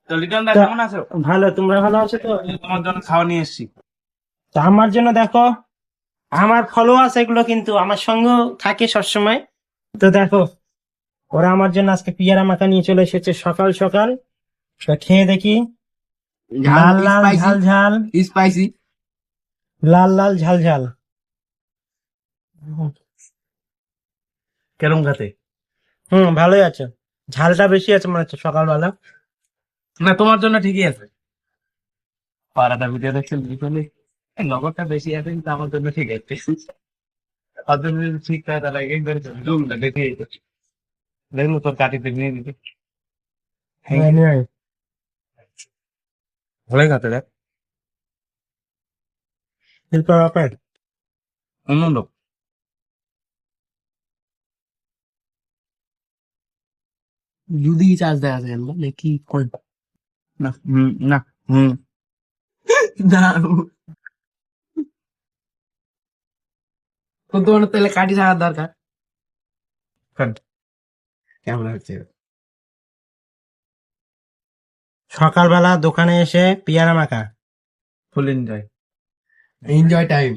তো লিটন দা তা- কেমন আছো? ভালো, তোমরা ভালো আছো তো? তোমার জন্য খাওয়া নিয়ে এসেছি। তা আমার জন্য দেখো, আমার ফলোয়ার্স এগুলো কিন্তু আমার সঙ্গেও থাকে সবসময়। তো দেখো, ওরা আমার জন্য আজকে পিয়ারা মাখা নিয়ে চলে এসেছে সকাল সকাল। তো খেয়ে দেখি। ঝাল লাল লাল স্পাইসি, ঝাল ঝাল, স্পাইসি। লাল লাল ঝাল ঝাল। কেরম খাতে? ভালোই আছে। ঝালটা বেশি আছে মনে হচ্ছে সকালবেলা। না, তোমার জন্য ঠিকই আছে। পাড়াটা ভিডিও দেখছেন লিটনে, লগরটা বেশি আছে কিন্তু আমার জন্য ঠিক আছে। আর তুমি যদি ঠিক থাকে তাহলে এক ধরে জমটা দেখে দেখলো তোর কাটিতে নিয়ে দিতে। Thank you. নিয়ে আয়। ভালোই খাতে দেখ। এরপর আপনার অন্য লোক। যদি চার্জ দেওয়া যায় মানে কি কোন না না। হুম। না, তো তোমার তাহলে কাটি থাকার দরকার। খান। কেমন হচ্ছে? সকালবেলা দোকানে এসে পিয়ারা মাখা, ফুল এনজয়। Enjoy time.